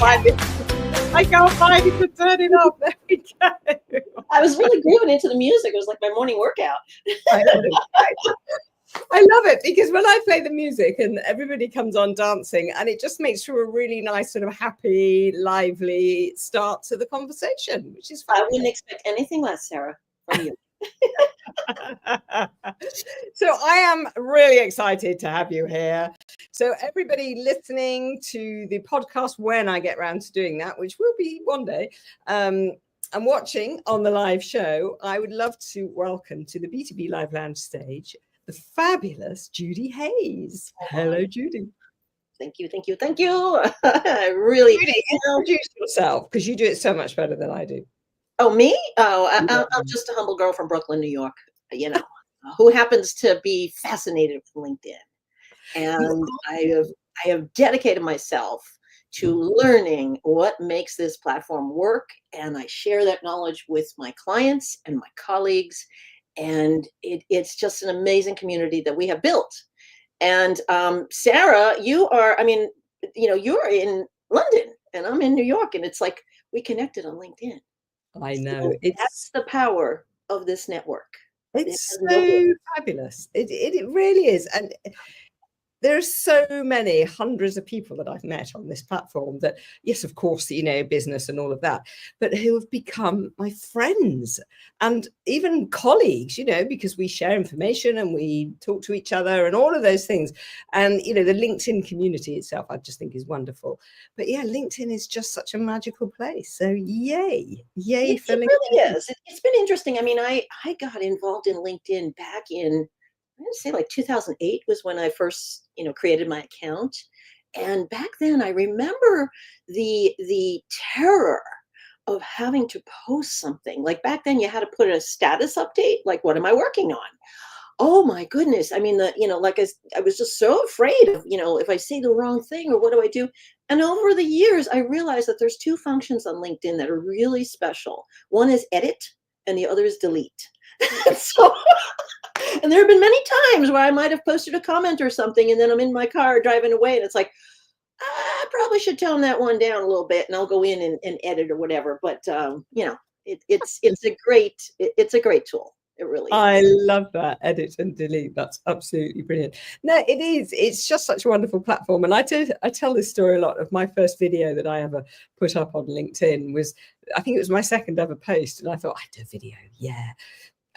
I can't find it to turn it off. There we go. I was really grooving into the music. It was like my morning workout. I love it because when I play the music and everybody comes on dancing, and it just makes for a really nice sort of happy, lively start to the conversation, which is fun. I wouldn't expect anything less, Sarah, from you. So I am really excited to have you here. So everybody listening to the podcast, when I get around to doing that, which will be one day, and watching on the live show, I would love to welcome to the B2B Live Lounge stage the fabulous Judy Hayes. Hello, Judy. Thank you, thank you, thank you. I really Judy, introduce yourself because you do it so much better than I do. Oh, me? Oh, I'm just a humble girl from Brooklyn, New York, who happens to be fascinated with LinkedIn. And I have dedicated myself to learning what makes this platform work. And I share that knowledge with my clients and my colleagues. And it's just an amazing community that we have built. And Sarah, you're in London and I'm in New York. And it's like we connected on LinkedIn. I know. So that's the power of this network. It's so fabulous. It really is. And there are so many hundreds of people that I've met on this platform that, yes, of course, business and all of that, but who have become my friends and even colleagues, because we share information and we talk to each other and all of those things. And, the LinkedIn community itself, I just think is wonderful. But yeah, LinkedIn is just such a magical place. So yay for LinkedIn. It really is. It's been interesting. I mean, I got involved in LinkedIn back in, I'm going to say like 2008 was when I first, created my account. And back then I remember the terror of having to post something. Like back then you had to put a status update. Like, what am I working on? Oh my goodness. I mean, I was just so afraid of, if I say the wrong thing or what do I do? And over the years, I realized that there's two functions on LinkedIn that are really special. One is edit and the other is delete. And there have been many times where I might have posted a comment or something, and then I'm in my car driving away, and it's like, I probably should tone that one down a little bit, and I'll go in and edit or whatever. But it's a great tool. It really is. I love that, edit and delete. That's absolutely brilliant. No, it is. It's just such a wonderful platform. And I tell this story a lot. Of my first video that I ever put up on LinkedIn was, I think it was my second ever post, and I thought, I'd do a video, yeah.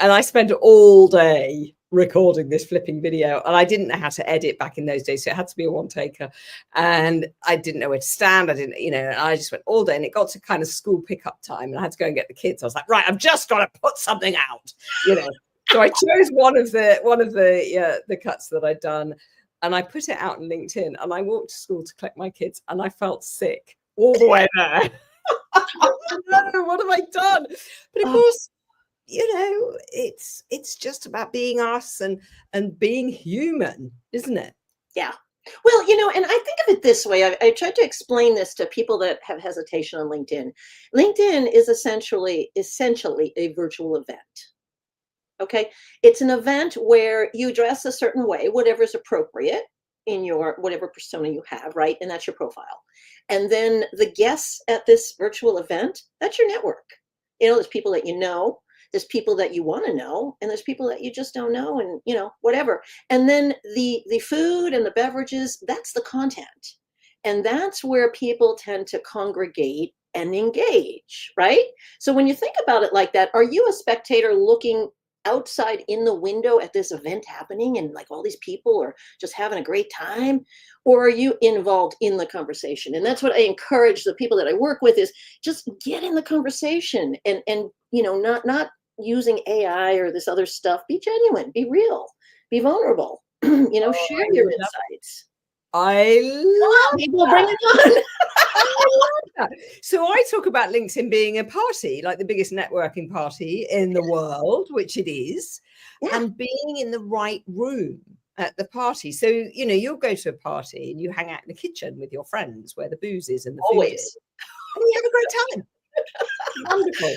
And I spent all day recording this flipping video, and I didn't know how to edit back in those days, so it had to be a one taker, and I didn't know where to stand. I didn't, and I just went all day, and it got to kind of school pickup time, and I had to go and get the kids. I was like, right, I've just got to put something out, So I chose one of the cuts that I'd done, and I put it out on LinkedIn, and I walked to school to collect my kids, and I felt sick all the way there. No, what have I done? But of course, it's just about being us and being human, isn't it? Yeah. Well, and I think of it this way. I tried to explain this to people that have hesitation on LinkedIn. LinkedIn is essentially a virtual event. Okay. It's an event where you dress a certain way, whatever is appropriate in your whatever persona you have, right? And that's your profile. And then the guests at this virtual event, that's your network. There's people that there's people that you want to know, and there's people that you just don't know, and whatever. And then the food and the beverages, that's the content. And that's where people tend to congregate and engage, right? So when you think about it like that, are you a spectator looking outside in the window at this event happening and like all these people are just having a great time? Or are you involved in the conversation? And that's what I encourage the people that I work with is just get in the conversation and not using AI or this other stuff. Be genuine, be real, be vulnerable, share your insights. I love people bring it on. I love that. So I talk about LinkedIn being a party, like the biggest networking party in the world, which it is, and being in the right room at the party. So, you'll go to a party and you hang out in the kitchen with your friends where the booze is and the food is. And you have a great time. Wonderful.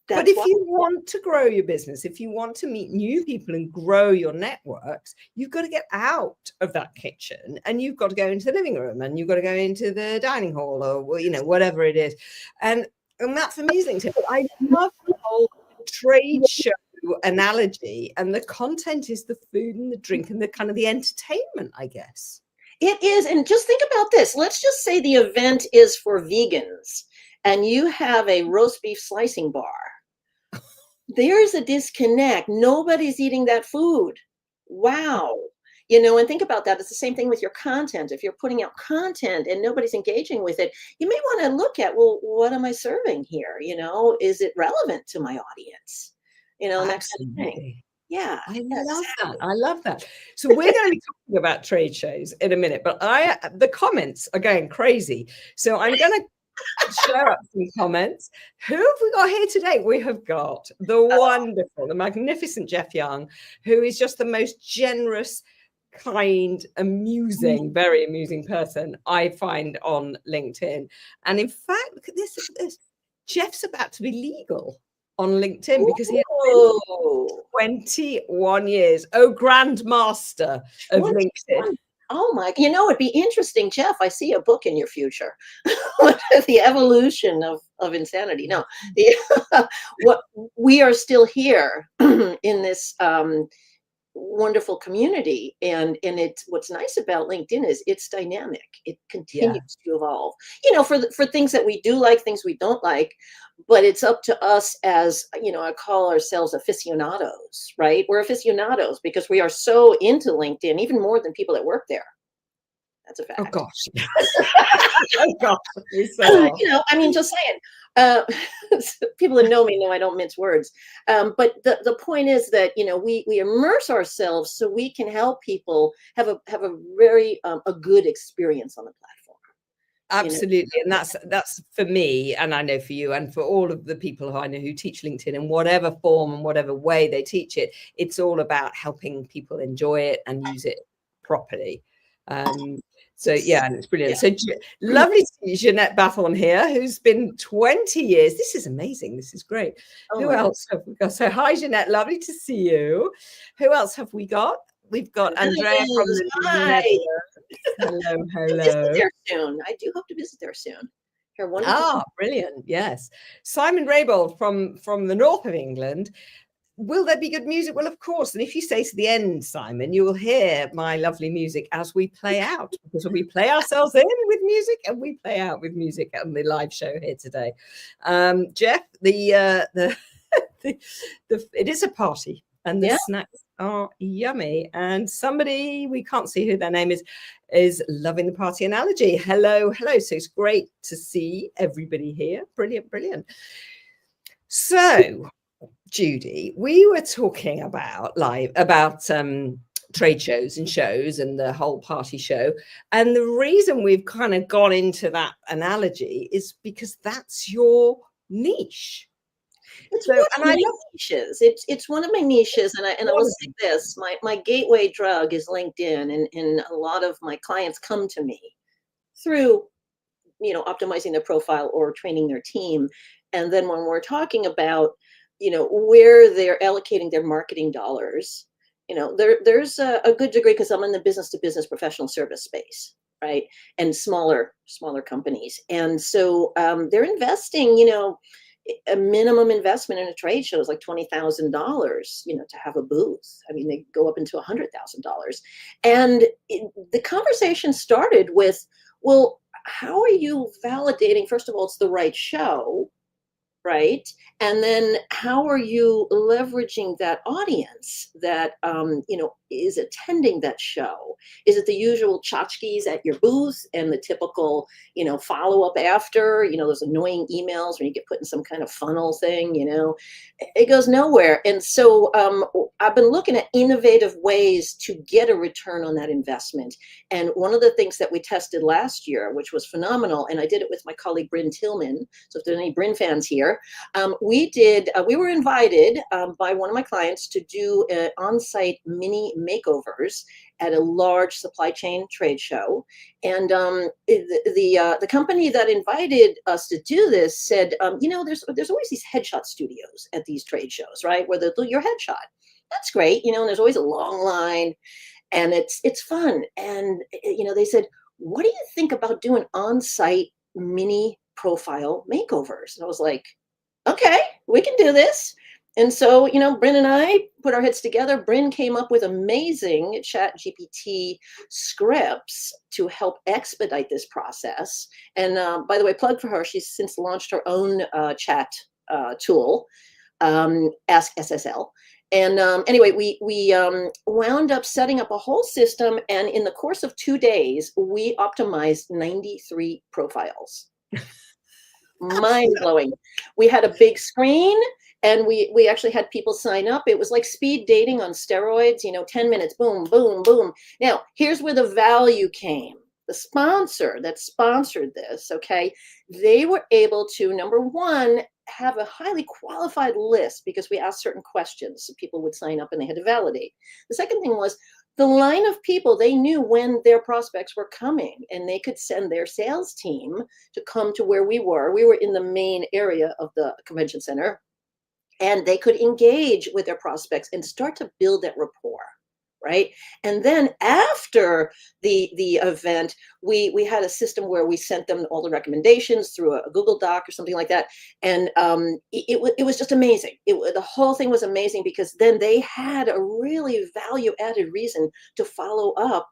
But That's if why. you want to grow your business, if you want to meet new people and grow your networks, you've got to get out of that kitchen and you've got to go into the living room and you've got to go into the dining hall or, you know, whatever it is. And that for me is LinkedIn. I love the whole trade show analogy, and the content is the food and the drink and the kind of the entertainment, I guess. It is. And just think about this. Let's just say the event is for vegans and you have a roast beef slicing bar. There's a disconnect. Nobody's eating that food. Wow. You know, and think about that. It's the same thing with your content. If you're putting out content and nobody's engaging with it, you may want to look at, well, what am I serving here? You know, is it relevant to my audience? You know, and that kind of thing. Absolutely. Yeah. I Yeah, love that. exactly. I love that. So we're going to be talking about trade shows in a minute, but the comments are going crazy. So I'm going to share up some comments. Who have we got here today? We have got the wonderful, the magnificent Jeff Young, who is just the most generous, kind, amusing, very amusing person I find on LinkedIn. And in fact, look at this. Look at this. Jeff's about to be legal on LinkedIn because he has been Whoa. 21 years. Oh, grandmaster of LinkedIn. Oh my, you know, it'd be interesting, Jeff. I see a book in your future. The evolution of insanity. No, what we are still here in this wonderful community, and it's what's nice about LinkedIn is it's dynamic. It continues to evolve. You know, for things that we do like, things we don't like, but it's up to us as, you know, I call ourselves aficionados, right? We're aficionados because we are so into LinkedIn, even more than people that work there. That's a fact. Oh gosh. Oh gosh. You know, I mean, just saying. People that know me know I don't mince words. But the point is that, you know, we immerse ourselves so we can help people have a very a good experience on the platform. Absolutely. And that's for me, and I know for you, and for all of the people who I know who teach LinkedIn in whatever form and whatever way they teach it, it's all about helping people enjoy it and use it properly. So yeah, and it's brilliant. Yeah. So lovely to see Jeanette Bathon here, who's been 20 years. This is amazing. This is great. Who else have we got? So hi, Jeanette. Lovely to see you. Who else have we got? We've got Andrea from the Netherlands. Hello, hello. Visit there soon. I do hope to visit there soon. Brilliant. Yes. Simon Raybold from the north of England. Will there be good music? Well, of course. And if you stay to the end, Simon, you will hear my lovely music as we play out, because we play ourselves in with music and we play out with music on the live show here today. Jeff, it is a party and the snacks are yummy. And somebody, we can't see who their name is loving the party analogy. Hello, hello. So it's great to see everybody here. Brilliant, brilliant. So, Judy, we were talking about trade shows and the whole party show. And the reason we've kind of gone into that analogy is because that's your niche. It's one of my niches. It's one of my niches, and I will say this: my gateway drug is LinkedIn, and a lot of my clients come to me through, you know, optimizing their profile or training their team, and then when we're talking about, you know, where they're allocating their marketing dollars, you know, there's a good degree, because I'm in the business to business professional service space, right, and smaller companies, and so they're investing, you know, a minimum investment in a trade show is like $20,000, you know, to have a booth. I mean, they go up into $100,000. And the conversation started with, well, how are you validating, first of all, it's the right show, right? And then how are you leveraging that audience that, you know, is attending that show? Is it the usual tchotchkes at your booth and the typical, you know, follow-up after, you know, those annoying emails when you get put in some kind of funnel thing, you know, it goes nowhere. And so I've been looking at innovative ways to get a return on that investment. And one of the things that we tested last year, which was phenomenal, and I did it with my colleague, Bryn Tillman. So if there are any Bryn fans here, we were invited by one of my clients to do on-site mini makeovers. at a large supply chain trade show. And the company that invited us to do this said, there's always these headshot studios at these trade shows, right? Where they'll do your headshot. That's great, and there's always a long line, and it's fun. And they said, what do you think about doing on-site mini profile makeovers? And I was like, okay, we can do this. And so, Bryn and I put our heads together. Bryn came up with amazing Chat GPT scripts to help expedite this process. And by the way, plug for her, she's since launched her own chat tool, Ask SSL. And anyway, we wound up setting up a whole system. And in the course of 2 days, we optimized 93 profiles. Mind blowing. We had a big screen, and we actually had people sign up. It was like speed dating on steroids, 10 minutes, boom, boom, boom. Now, here's where the value came. The sponsor that sponsored this, okay, they were able to, number one, have a highly qualified list because we asked certain questions. So people would sign up and they had to validate. The second thing was the line of people, they knew when their prospects were coming, and they could send their sales team to come to where we were. We were in the main area of the convention center, and they could engage with their prospects and start to build that rapport. Right. And then after the event, we had a system where we sent them all the recommendations through a Google Doc or something like that. And it was just amazing. The whole thing was amazing because then they had a really value added reason to follow up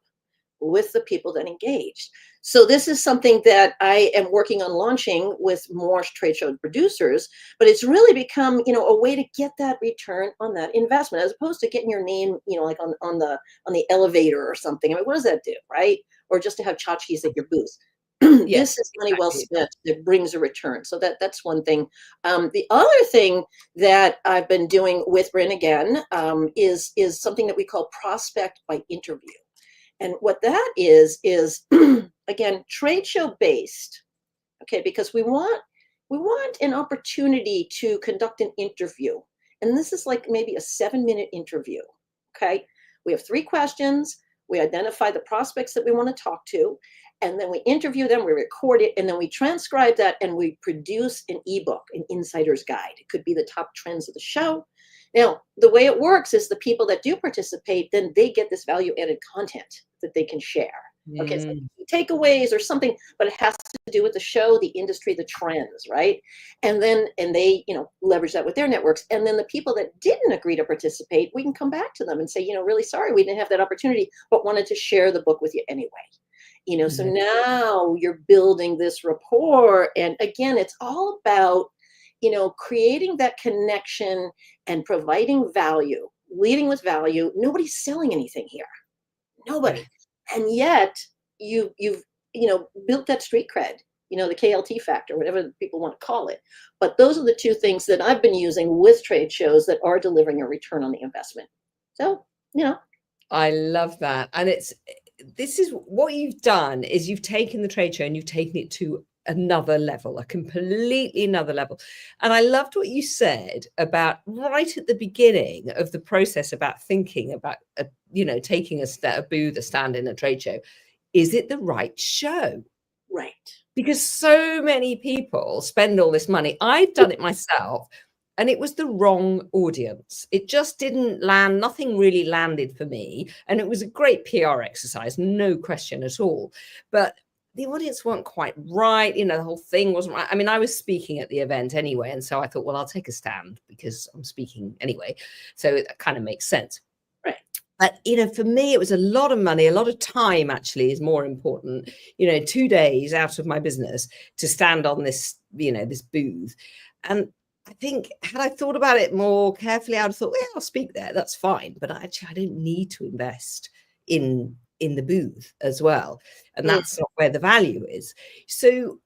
with the people that engaged. So this is something that I am working on launching with more trade show producers, but it's really become, a way to get that return on that investment, as opposed to getting your name, like on the elevator or something. I mean, what does that do, right? Or just to have tchotchkes at your booth. This is money well spent that brings a return. So that's one thing. The other thing that I've been doing with Bryn again is something that we call prospect by interview. And what that is again, trade show based, okay, because we want an opportunity to conduct an interview. And this is like maybe a 7-minute interview, okay? We have 3 questions. We identify the prospects that we want to talk to, and then we interview them, we record it, and then we transcribe that, and we produce an ebook, an insider's guide. It could be the top trends of the show. Now, the way it works is the people that do participate, then they get this value-added content that they can share. Okay, so takeaways or something, but it has to do with the show, the industry, the trends, right? And they, leverage that with their networks. And then the people that didn't agree to participate, we can come back to them and say, really sorry, we didn't have that opportunity, but wanted to share the book with you anyway. So now you're building this rapport. And again, it's all about, creating that connection and providing value, leading with value. Nobody's selling anything here. Nobody. And yet you've built that street cred, the KLT factor, whatever people want to call it. But those are the 2 things that I've been using with trade shows that are delivering a return on the investment. So, I love that. And this is what you've done is you've taken the trade show and you've taken it to another level, a completely another level. And I loved what you said about right at the beginning of the process about thinking about, taking a booth, a stand in a trade show. Is it the right show? Right. Because so many people spend all this money. I've done it myself, and it was the wrong audience. It just didn't land. Nothing really landed for me. And it was a great PR exercise, no question at all. But the audience weren't quite right. The whole thing wasn't right. I mean, I was speaking at the event anyway. And so I thought, well, I'll take a stand because I'm speaking anyway. So it kind of makes sense. Right. But, for me, it was a lot of money, a lot of time actually is more important, 2 days out of my business to stand on this, this booth. And I think had I thought about it more carefully, I'd have thought, well, I'll speak there. That's fine. But actually, I didn't need to invest in the booth as well. And that's not where the value is. So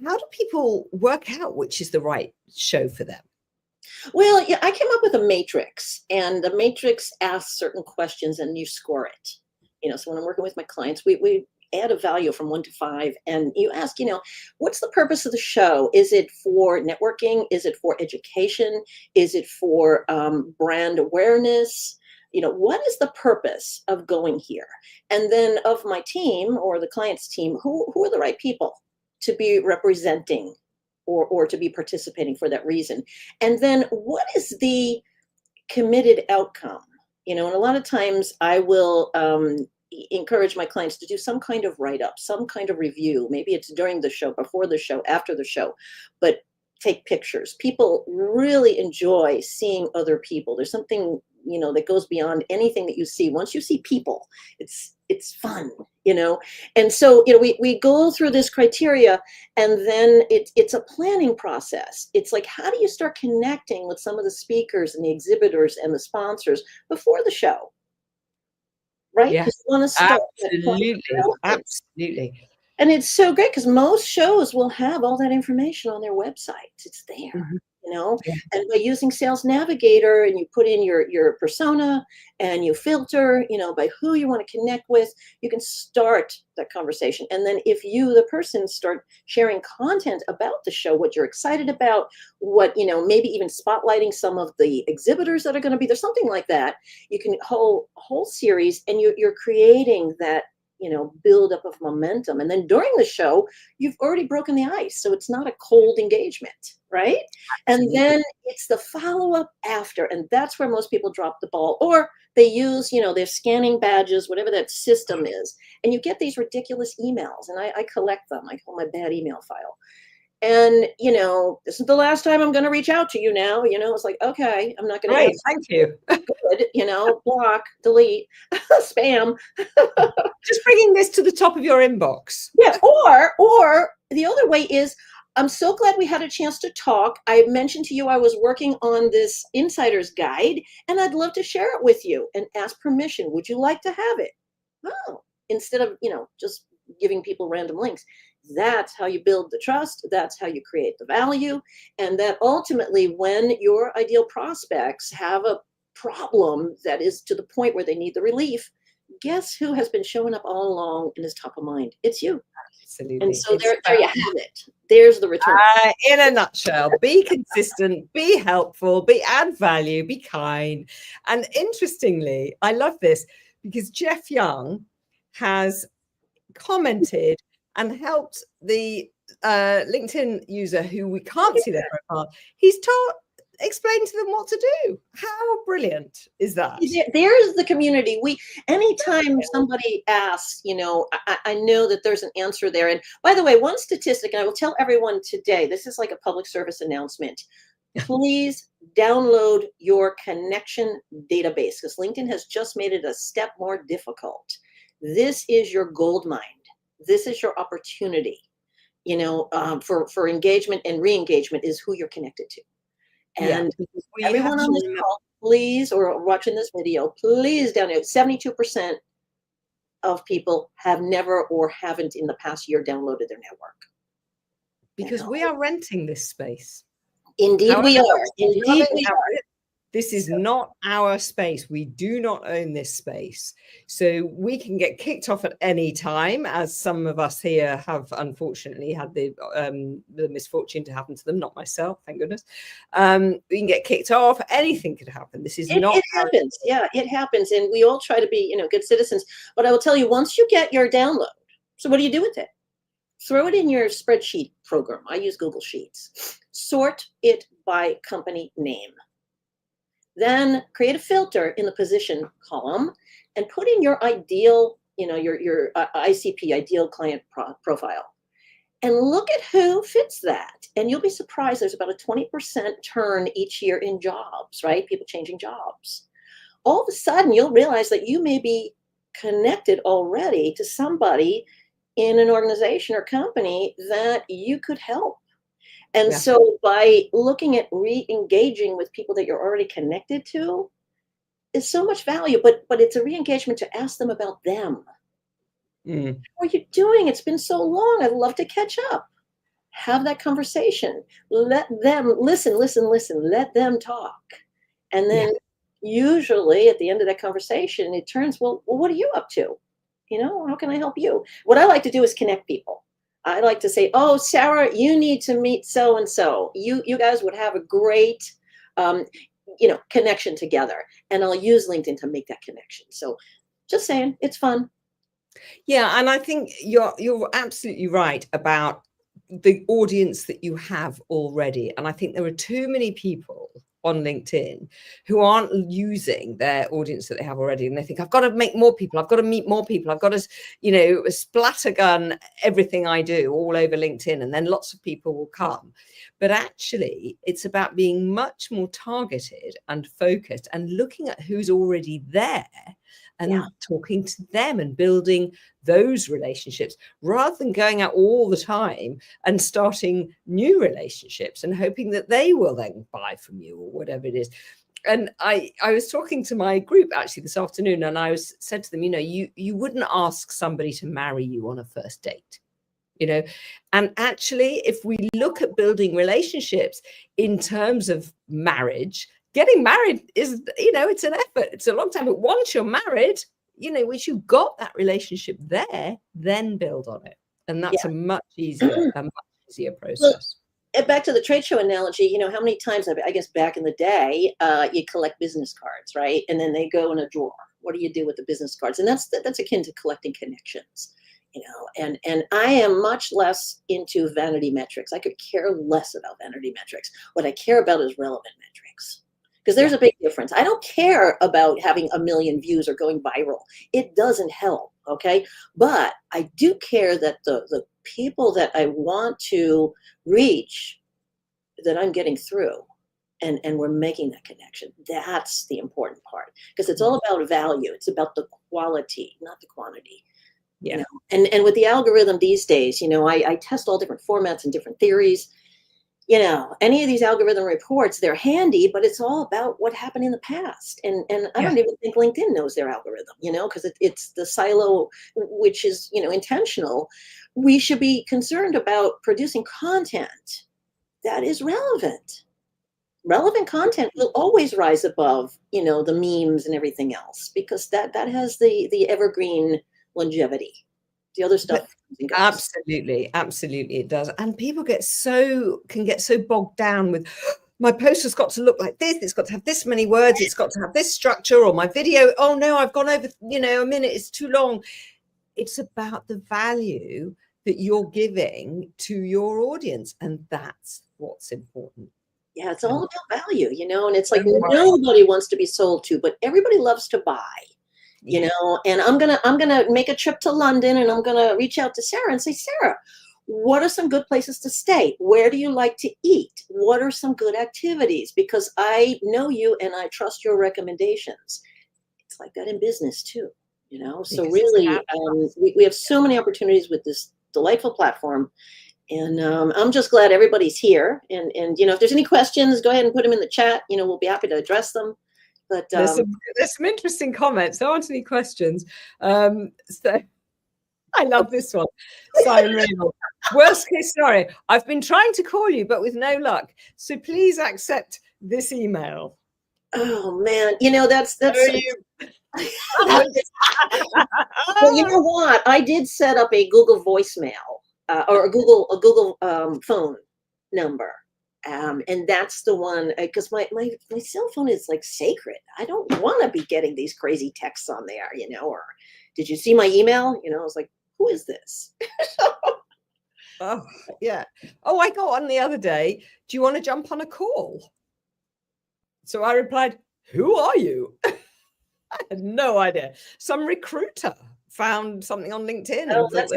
how do people work out which is the right show for them? Well, yeah, I came up with a matrix, and the matrix asks certain questions and you score it. So when I'm working with my clients, we add a value from 1 to 5, and you ask, what's the purpose of the show? Is it for networking? Is it for education? Is it for brand awareness? what is the purpose of going here? And then of my team or the client's team, who are the right people to be representing or to be participating for that reason? And then what is the committed outcome? And a lot of times I will encourage my clients to do some kind of write-up, some kind of review. Maybe it's during the show, before the show, after the show, but take pictures. People really enjoy seeing other people. There's something, that goes beyond anything that you see. Once you see people, it's fun, And so, we go through this criteria, and then it's a planning process. It's like, how do you start connecting with some of the speakers and the exhibitors and the sponsors before the show? Right? Yeah, Because you want to start absolutely, absolutely. and it's so great because most shows will have all that information on their websites. It's there, Mhm. Yeah. And by using Sales Navigator, and you put in your persona and you filter, by who you want to connect with, you can start that conversation. And then if you, the person, start sharing content about the show, what you're excited about, what, maybe even spotlighting some of the exhibitors that are going to be there, something like that, you can whole series, and you're creating that build up of momentum. And then during the show, you've already broken the ice. So it's not a cold engagement, right? And then it's the follow up after. And that's where most people drop the ball, or they use, their scanning badges, whatever that system is. And you get these ridiculous emails, and I collect them. I call my bad email file. And, this is the last time I'm going to reach out to you now. It's like, okay, I'm not going to. Great, thank you. Good, block, delete, spam. Just bringing this to the top of your inbox. Yeah, or the other way is, I'm so glad we had a chance to talk. I mentioned to you I was working on this insider's guide, and I'd love to share it with you and ask permission. Would you like to have it? Oh, instead of, just giving people random links. That's how you build the trust. That's how you create the value. And that ultimately, when your ideal prospects have a problem that is to the point where they need the relief, guess who has been showing up all along and is top of mind? It's you. Absolutely. And so there you have it. There's the return. In a nutshell, be consistent, be helpful, add value, be kind. And interestingly, I love this because Jeff Young has commented and helped the LinkedIn user who we can't see their profile. He's explain to them what to do. How brilliant is that? There's the community. Anytime somebody asks, I know that there's an answer there. And by the way, one statistic, and I will tell everyone today, this is like a public service announcement. Please download your connection database, because LinkedIn has just made it a step more difficult. This is your gold mine. This is your opportunity, for engagement and re-engagement is who you're connected to. And everyone on this call, please, or watching this video, please download. 72% of people have never or haven't in the past year downloaded their network. Because we are renting this space. Indeed, we are. Indeed, we are. This is not our space. We do not own this space. So we can get kicked off at any time, as some of us here have unfortunately had the misfortune to happen to them, not myself, thank goodness. We can get kicked off. Anything could happen. This is not. It happens. Yeah, it happens. And we all try to be, good citizens. But I will tell you, once you get your download, so what do you do with it? Throw it in your spreadsheet program. I use Google Sheets. Sort it by company name. Then create a filter in the position column and put in your ideal, your ICP, ideal client profile. And look at who fits that. And you'll be surprised, there's about a 20% turn each year in jobs, right? People changing jobs. All of a sudden, you'll realize that you may be connected already to somebody in an organization or company that you could help. And so by looking at re-engaging with people that you're already connected to is so much value, but it's a re-engagement to ask them about them. How are you doing? It's been so long. I'd love to catch up. Have that conversation. Let them listen. Let them talk. And then usually at the end of that conversation, it turns, well, what are you up to? How can I help you? What I like to do is connect people. I like to say, oh, Sarah, you need to meet so-and-so. You guys would have a great, connection together, and I'll use LinkedIn to make that connection. So just saying, it's fun. Yeah, and I think you're absolutely right about the audience that you have already. And I think there are too many people on LinkedIn who aren't using their audience that they have already. And they think, I've got to make more people. I've got to meet more people. I've got to, splattergun everything I do all over LinkedIn. And then lots of people will come. But actually, it's about being much more targeted and focused and looking at who's already there and talking to them and building those relationships rather than going out all the time and starting new relationships and hoping that they will then buy from you or whatever it is. And I was talking to my group actually this afternoon, and I said to them, you wouldn't ask somebody to marry you on a first date. And actually, if we look at building relationships in terms of marriage, getting married is, it's an effort. It's a long time. But once you're married, once you've got that relationship there, then build on it. And that's a much easier process. Well, back to the trade show analogy, how many times, I guess back in the day, you collect business cards, right? And then they go in a drawer. What do you do with the business cards? And that's akin to collecting connections. And I am much less into vanity metrics. I could care less about vanity metrics. What I care about is relevant metrics, because there's a big difference. I don't care about having 1 million views or going viral. It doesn't help, okay? But I do care that the people that I want to reach, that I'm getting through, and we're making that connection. That's the important part, because it's all about value. It's about the quality, not the quantity. Yeah. And with the algorithm these days, I test all different formats and different theories. Any of these algorithm reports, they're handy, but it's all about what happened in the past. And I don't even think LinkedIn knows their algorithm, because it's the silo, which is, intentional. We should be concerned about producing content that is relevant. Relevant content will always rise above, the memes and everything else, because that has the evergreen longevity. The other stuff absolutely it does. And people can get so bogged down with, my post has got to look like this, it's got to have this many words, it's got to have this structure, or my video, oh no, I've gone over a minute, it's too long. It's about the value that you're giving to your audience, and that's what's important. Yeah, it's all about value, and it's like nobody wants to be sold to, but everybody loves to buy. And I'm gonna make a trip to London, and I'm gonna reach out to Sarah and say, Sarah, what are some good places to stay? Where do you like to eat? What are some good activities? Because I know you and I trust your recommendations. It's like that in business too, So really, we have so many opportunities with this delightful platform, and I'm just glad everybody's here. And if there's any questions, go ahead and put them in the chat. We'll be happy to address them. But there's some interesting comments. There aren't any questions. So I love this one. Simon Reynolds. Worst case scenario, I've been trying to call you, but with no luck. So please accept this email. Oh man, that's well, you know what? I did set up a Google voicemail or a Google phone number. And that's the one, because my cell phone is like sacred. I don't want to be getting these crazy texts on there, or did you see my email? I was like, who is this? Oh, yeah. Oh, I got on the other day. Do you want to jump on a call? So I replied, who are you? I had no idea. Some recruiter found something on LinkedIn. Oh, that's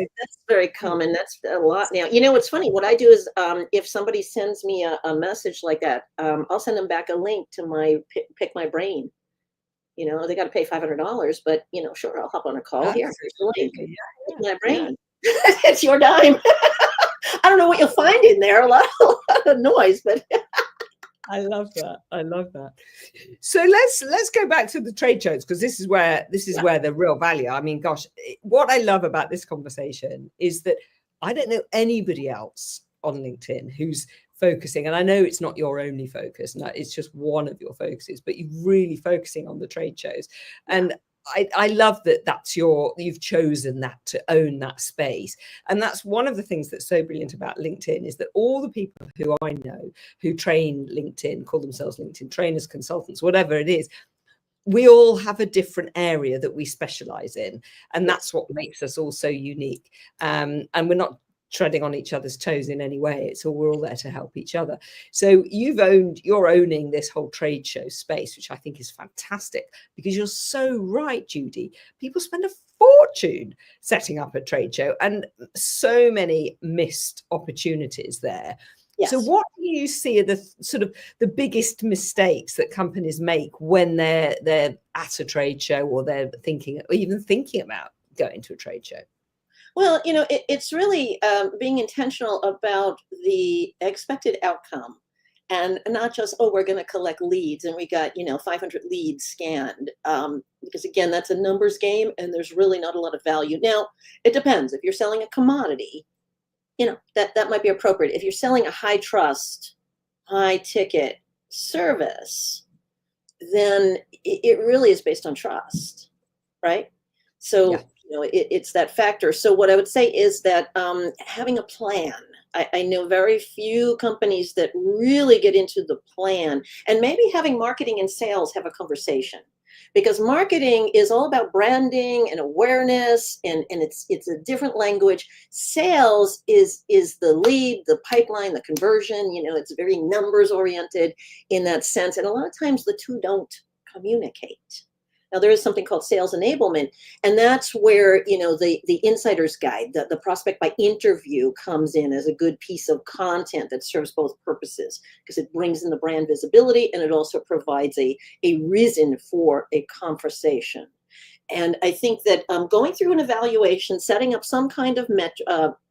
very common. That's a lot now. What's funny, what I do is if somebody sends me a message like that, I'll send them back a link to my Pick My Brain. They got to pay $500, but sure, I'll hop on a call. Absolutely. Here, here's the link. Pick My Brain. Yeah. It's your dime. I don't know what you'll find in there. A lot of noise, but I love that. So let's go back to the trade shows, because this is where the real value. I mean, gosh, what I love about this conversation is that I don't know anybody else on LinkedIn who's focusing, and I know it's not your only focus, no, it's just one of your focuses, but you're really focusing on the trade shows. And I love that you've chosen that to own that space. And that's one of the things that's so brilliant about LinkedIn, is that all the people who I know who train LinkedIn, call themselves LinkedIn trainers, consultants, whatever it is, we all have a different area that we specialize in. And that's what makes us all so unique. And we're not treading on each other's toes in any way. It's all, we're all there to help each other. So you're owning this whole trade show space, which I think is fantastic, because you're so right, Judy. People spend a fortune setting up a trade show, and so many missed opportunities there. Yes. So what do you see are the sort of the biggest mistakes that companies make when they're at a trade show, or they're even thinking about going to a trade show? Well, it's really being intentional about the expected outcome, and not just, oh, we're going to collect leads and we got, 500 leads scanned. Because again, that's a numbers game, and there's really not a lot of value. Now, it depends. If you're selling a commodity, that might be appropriate. If you're selling a high trust, high ticket service, then it really is based on trust, right? So, yeah. It's that factor. So what I would say is that having a plan. I know very few companies that really get into the plan, and maybe having marketing and sales have a conversation, because marketing is all about branding and awareness, and it's a different language. Sales is the lead, the pipeline, the conversion. It's very numbers oriented in that sense, and a lot of times the two don't communicate. Now, there is something called sales enablement, and that's where, the insider's guide, the prospect by interview, comes in as a good piece of content that serves both purposes, because it brings in the brand visibility, and it also provides a reason for a conversation. And I think that going through an evaluation, setting up some kind of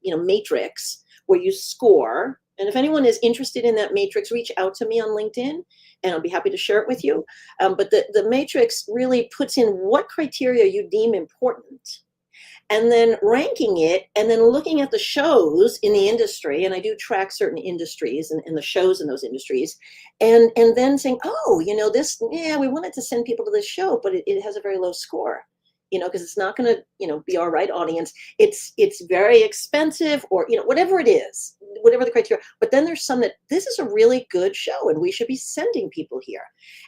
matrix where you score. And if anyone is interested in that matrix, reach out to me on LinkedIn, and I'll be happy to share it with you. But the matrix really puts in what criteria you deem important, and then ranking it, and then looking at the shows in the industry. And I do track certain industries and the shows in those industries, and then saying, oh, we wanted to send people to this show, but it has a very low score. Because it's not going to, be our right audience. It's very expensive, or, whatever it is, whatever the criteria. But then there's some that this is a really good show, and we should be sending people here.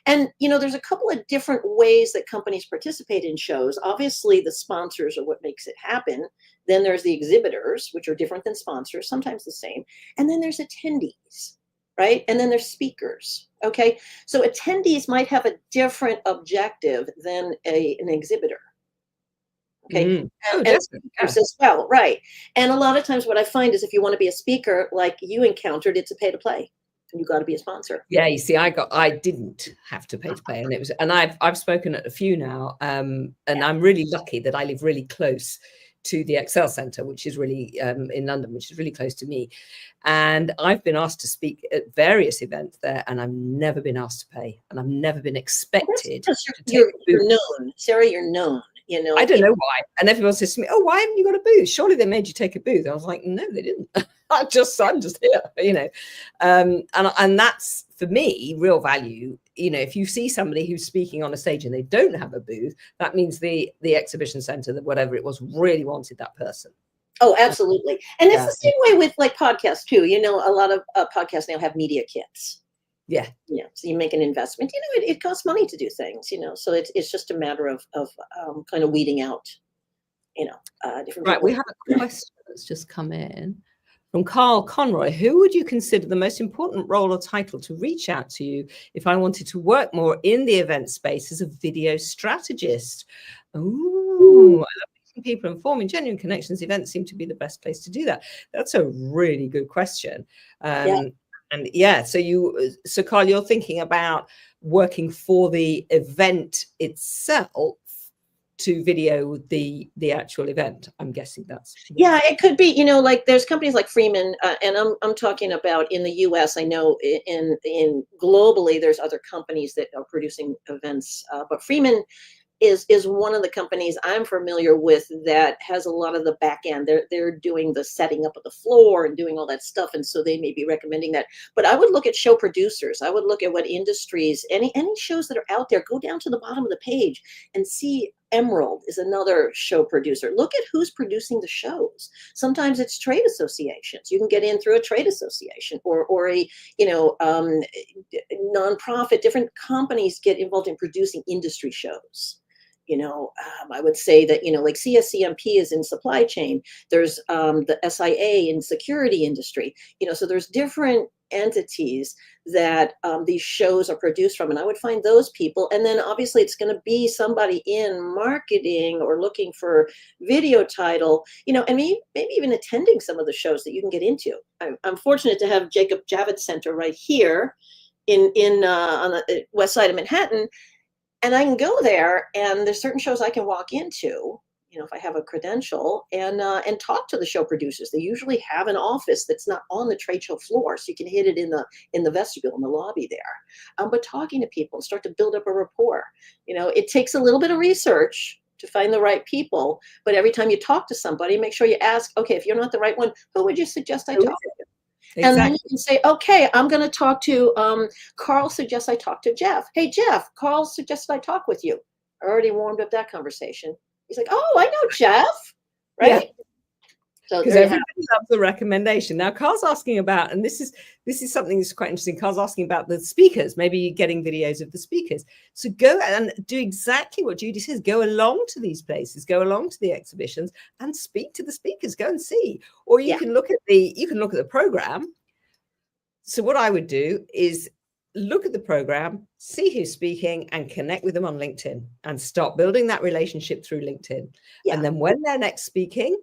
And, there's a couple of different ways that companies participate in shows. Obviously, the sponsors are what makes it happen. Then there's the exhibitors, which are different than sponsors, sometimes the same. And then there's attendees, right? And then there's speakers. Okay. So attendees might have a different objective than an exhibitor. Okay. And as well, right. And a lot of times what I find is, if you want to be a speaker like you encountered, it's a pay to play, and you got to be a sponsor. Yeah, you see, I didn't have to pay to play, and I've spoken at a few now, and I'm really lucky that I live really close to the Excel Centre, which is really in London, which is really close to me. And I've been asked to speak at various events there, and I've never been asked to pay, and I've never been expected to take you're known, Sarah, you're known. I don't know why. And everyone says to me, oh, why haven't you got a booth? Surely they made you take a booth. I was like, no, they didn't. I'm just here, and that's, for me, real value. If you see somebody who's speaking on a stage and they don't have a booth, that means the exhibition centre, whatever it was, really wanted that person. Oh, absolutely. And it's the same way with like podcasts too. A lot of podcasts now have media kits. Yeah. So you make an investment. It costs money to do things. So it's just a matter of kind of weeding out, different. Right. We have a question that's just come in from Carl Conroy. Who would you consider the most important role or title to reach out to you if I wanted to work more in the event space as a video strategist? Ooh, I love making people and forming genuine connections. Events seem to be the best place to do that. That's a really good question. And so Carl, you're thinking about working for the event itself to video the actual event. I'm guessing that's. Yeah, it could be, like there's companies like Freeman, and I'm talking about in the US. I know in globally, there's other companies that are producing events, but Freeman is one of the companies I'm familiar with that has a lot of the back end. They're doing the setting up of the floor and doing all that stuff, and so they may be recommending that. But I would look at show producers. I would look at what industries, any shows that are out there. Go down to the bottom of the page and see Emerald is another show producer. Look at who's producing the shows. Sometimes it's trade associations. You can get in through a trade association or a, nonprofit. Different companies get involved in producing industry shows. I would say that, like CSCMP is in supply chain. There's the SIA in security industry, so there's different entities that these shows are produced from. And I would find those people. And then obviously it's going to be somebody in marketing or looking for video title, and maybe even attending some of the shows that you can get into. I'm fortunate to have Jacob Javits Center right here on the west side of Manhattan. And I can go there, and there's certain shows I can walk into, if I have a credential, and talk to the show producers. They usually have an office that's not on the trade show floor, so you can hit it in the vestibule, in the lobby there. But talking to people and start to build up a rapport. It takes a little bit of research to find the right people, but every time you talk to somebody, make sure you ask, okay, if you're not the right one, who would you suggest I talk to? Exactly. And then you can say, okay, I'm going to talk to Carl suggests I talk to Jeff. Hey, Jeff, Carl suggested I talk with you. I already warmed up that conversation. He's like, oh, I know Jeff, right? Yeah. So because everybody loves the recommendation. Now, Carl's asking about, and this is something that's quite interesting. Carl's asking about the speakers, maybe getting videos of the speakers. So go and do exactly what Judy says. Go along to these places, go along to the exhibitions, and speak to the speakers. Go and see, or you can look at the program. So what I would do is look at the program, see who's speaking, and connect with them on LinkedIn, and start building that relationship through LinkedIn. Yeah. And then when they're next speaking,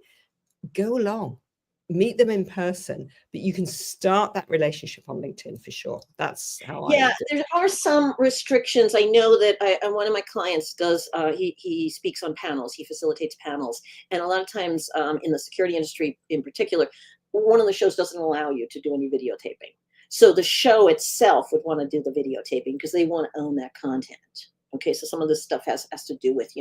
go along, meet them in person, but you can start that relationship on LinkedIn for sure. That's how there are some restrictions. I know that one of my clients does, he speaks on panels, he facilitates panels. And a lot of times in the security industry in particular, one of the shows doesn't allow you to do any videotaping. So the show itself would want to do the videotaping because they want to own that content. Okay, so some of this stuff has to do with,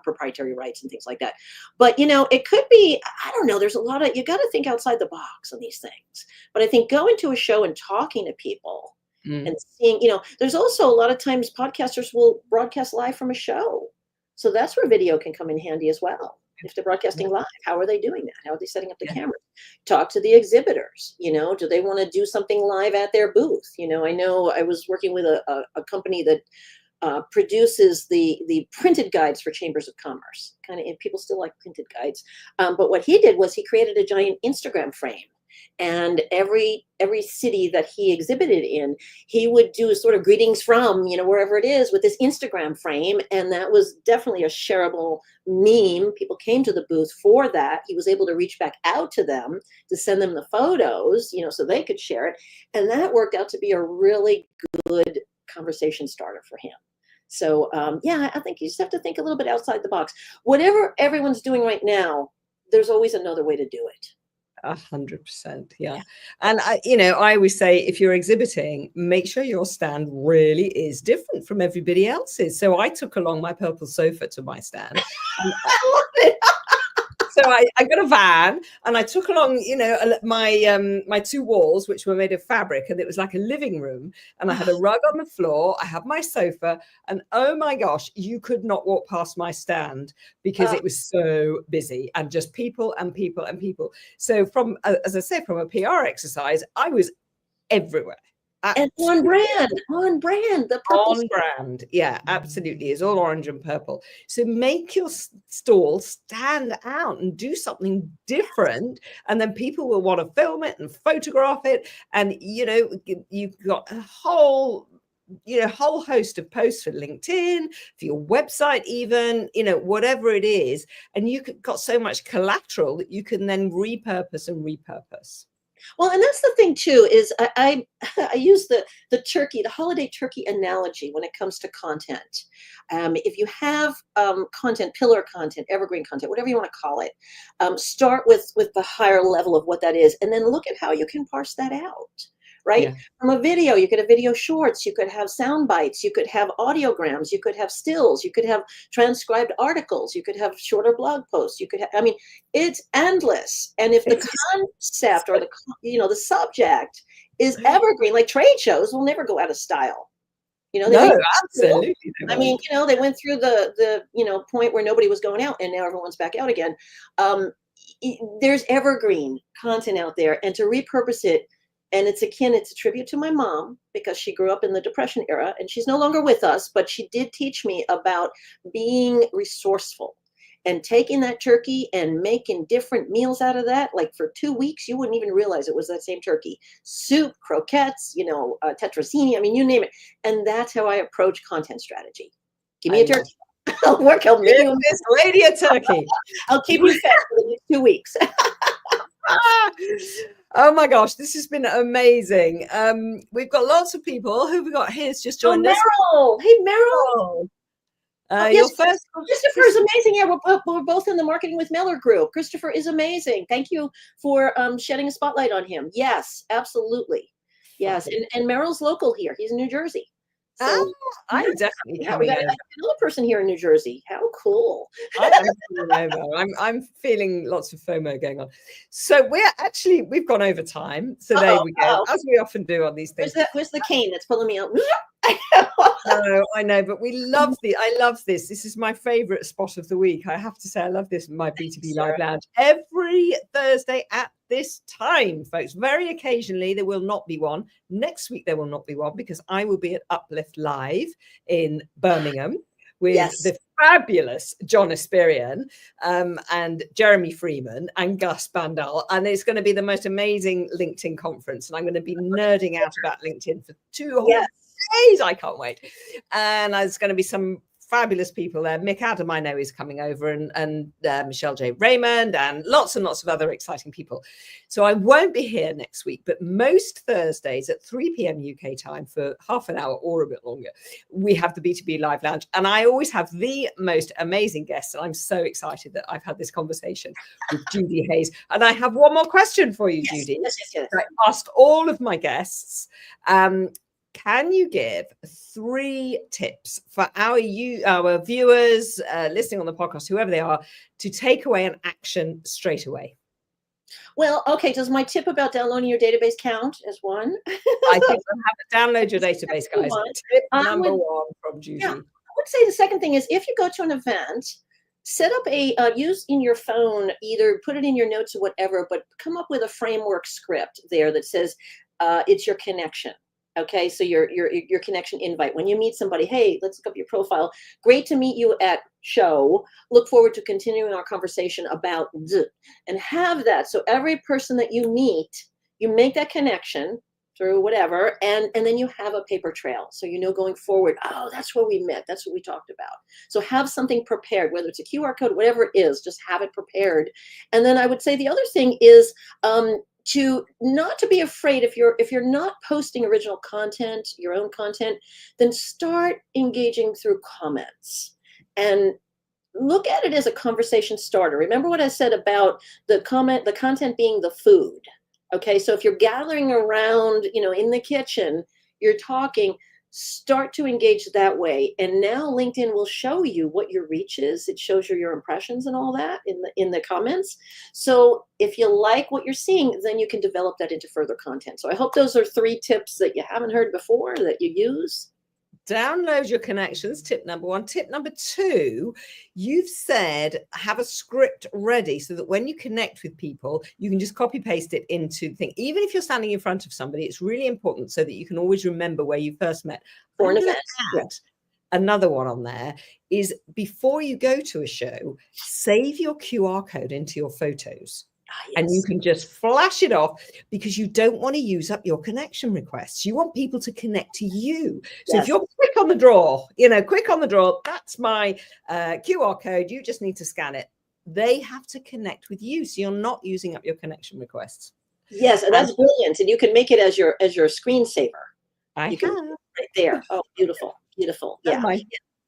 proprietary rights and things like that. But, it could be, I don't know, there's a lot of, you got to think outside the box on these things. But I think going to a show and talking to people and seeing, there's also a lot of times podcasters will broadcast live from a show. So that's where video can come in handy as well. If they're broadcasting live, how are they doing that? How are they setting up the cameras? Talk to the exhibitors, do they want to do something live at their booth? I know I was working with a company that produces the printed guides for chambers of commerce. And people still like printed guides. But what he did was he created a giant Instagram frame. And every city that he exhibited in, he would do sort of greetings from, wherever it is with this Instagram frame. And that was definitely a shareable meme. People came to the booth for that. He was able to reach back out to them to send them the photos, so they could share it. And that worked out to be a really good conversation starter for him. So, I think you just have to think a little bit outside the box. Whatever everyone's doing right now, there's always another way to do it. 100%. Yeah. And I always say, if you're exhibiting, make sure your stand really is different from everybody else's. So I took along my purple sofa to my stand. I love it. So I got a van and I took along, my two walls, which were made of fabric, and it was like a living room. And I had a rug on the floor. I had my sofa, and oh my gosh, you could not walk past my stand because it was so busy and just people and people and people. So as I said, from a PR exercise, I was everywhere. And on brand. The purple on brand. Yeah, absolutely. It's all orange and purple. So make your stall stand out and do something different. And then people will want to film it and photograph it. And, you've got a whole host of posts for LinkedIn, for your website, even, whatever it is. And you've got so much collateral that you can then repurpose. Well, and that's the thing too, is I use the holiday turkey analogy when it comes to content. If you have content, pillar content, evergreen content, whatever you want to call it, start with the higher level of what that is, and then look at how you can parse that out. Right? Yeah. From a video, you could have video shorts, you could have sound bites, you could have audiograms, you could have stills, you could have transcribed articles, you could have shorter blog posts, you could have, it's endless. And if the concept or the subject is evergreen, like trade shows will never go out of style. You know, No, absolutely. I mean, you know, they went through the point where nobody was going out, and now everyone's back out again. There's evergreen content out there, and to repurpose it, and it's a tribute to my mom, because she grew up in the Depression era, and she's no longer with us, but she did teach me about being resourceful and taking that turkey and making different meals out of that. Like for 2 weeks, you wouldn't even realize it was that same turkey. Soup, croquettes, tetrazzini, I mean, you name it. And that's how I approach content strategy. Give me a turkey. I'll make you this lady a turkey. I'll keep you fed for the next 2 weeks. Oh my gosh, this has been amazing. We've got lots of people. Who have we got here? It's just joined us. Meryl. Hey, Meryl. Your first Christopher is amazing. Yeah, we're both in the Marketing with Meller group. Christopher is amazing. Thank you for shedding a spotlight on him. Yes, absolutely. Yes, and Meryl's local here. He's in New Jersey. So I'm definitely we got another person here in New Jersey. How cool! I'm feeling lots of FOMO going on. So we've gone over time. So there we go, as we often do on these things. Where's the cane that's pulling me out? No, I know, but I love this. This is my favorite spot of the week. I have to say, I love this. My B2B Live Lounge every Thursday at this time, folks. Very occasionally there will not be one. Next week there will not be one, because I will be at Uplift Live in Birmingham with the fabulous John Esperian and Jeremy Freeman and Gus Bandal, and it's going to be the most amazing LinkedIn conference, and I'm going to be nerding out about LinkedIn for 2 whole days. I can't wait. And there's going to be some fabulous people there. Mick Adam, I know, is coming over, and Michelle J. Raymond, and lots of other exciting people. So I won't be here next week, but most Thursdays at 3 p.m. UK time for half an hour or a bit longer, we have the B2B Live Lounge. And I always have the most amazing guests. And I'm so excited that I've had this conversation with Judy Hayes. And I have one more question for you, Judy. Yes. I asked all of my guests. Can you give 3 tips for our viewers listening on the podcast, whoever they are, to take away an action straight away? Well, okay. Does my tip about downloading your database count as one? I think we'll have to download your database, guys. Tip number 1 from Judy. Yeah, I would say the second thing is, if you go to an event, set up use in your phone, either put it in your notes or whatever, but come up with a framework script there that says it's your connection. Okay, so your connection invite. When you meet somebody, hey, let's look up your profile. Great to meet you at show. Look forward to continuing our conversation about and have that. So every person that you meet, you make that connection through whatever, and then you have a paper trail. So going forward, oh, that's where we met. That's what we talked about. So have something prepared, whether it's a QR code, whatever it is, just have it prepared. And then I would say the other thing is to not to be afraid. If you're not posting original content, your own content, then start engaging through comments and look at it as a conversation starter. Remember what I said about the content being the food. Okay, so if you're gathering around, in the kitchen, you're talking, start to engage that way. And now LinkedIn will show you what your reach is. It shows you your impressions and all that in the comments. So if you like what you're seeing, then you can develop that into further content. So I hope those are 3 tips that you haven't heard before that you use. Download your connections, tip number 1. Tip number 2, you've said have a script ready so that when you connect with people, you can just copy paste it into the thing. Even if you're standing in front of somebody, it's really important so that you can always remember where you first met. For an event. Another one on there is, before you go to a show, save your QR code into your photos. Yes. And you can just flash it off, because you don't want to use up your connection requests. You want people to connect to you. So if you're quick on the draw, that's my QR code. You just need to scan it. They have to connect with you. So you're not using up your connection requests. Yes, and that's brilliant. And you can make it as your screensaver. Right there. Oh, beautiful. Beautiful. Yeah.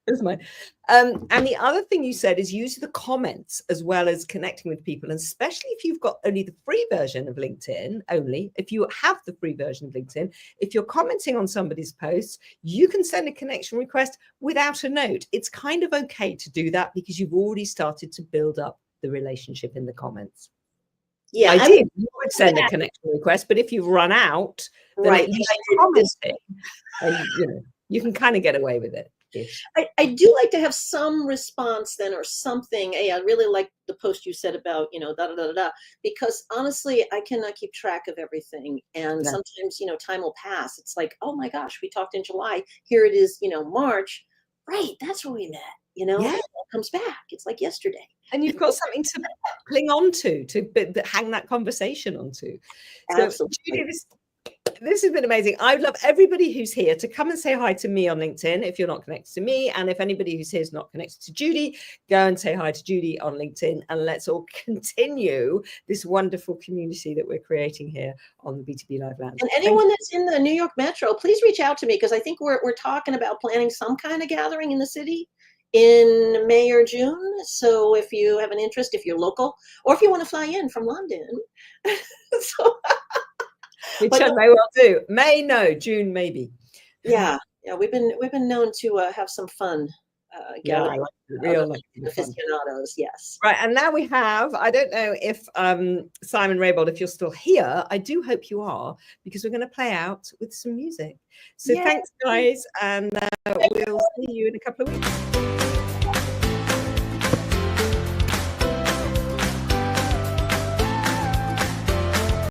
Here's mine. And the other thing you said is use the comments as well as connecting with people. And especially if you've got only the free version of LinkedIn, if you have the free version of LinkedIn, if you're commenting on somebody's posts, you can send a connection request without a note. It's kind of okay to do that, because you've already started to build up the relationship in the comments. Yeah, you would send a connection request, but if you've run out, then right, at least commenting, you can kind of get away with it. I do like to have some response then or something. Hey, I really like the post you said about, da da da da, because honestly, I cannot keep track of everything. And No. sometimes, time will pass. It's like, oh my gosh, we talked in July. Here it is, March. Right, that's where we met. Yeah. It all comes back. It's like yesterday. And you've got something to cling on to hang that conversation onto. So, Absolutely. Judy, this has been amazing. I'd love everybody who's here to come and say hi to me on LinkedIn if you're not connected to me. And if anybody who's here is not connected to Judy, go and say hi to Judy on LinkedIn. And let's all continue this wonderful community that we're creating here on the B2B Live Lounge. And anyone that's in the New York Metro, please reach out to me, because I think we're talking about planning some kind of gathering in the city in May or June. So if you have an interest, if you're local, or if you want to fly in from London. Which I may well do. May, no, June, maybe. Yeah, we've been known to have some fun gathering. Real aficionados, yes. Right, and now we have, I don't know if Simon Raybould, if you're still here, I do hope you are, because we're going to play out with some music. So thanks, guys, and we'll see you in a couple of weeks.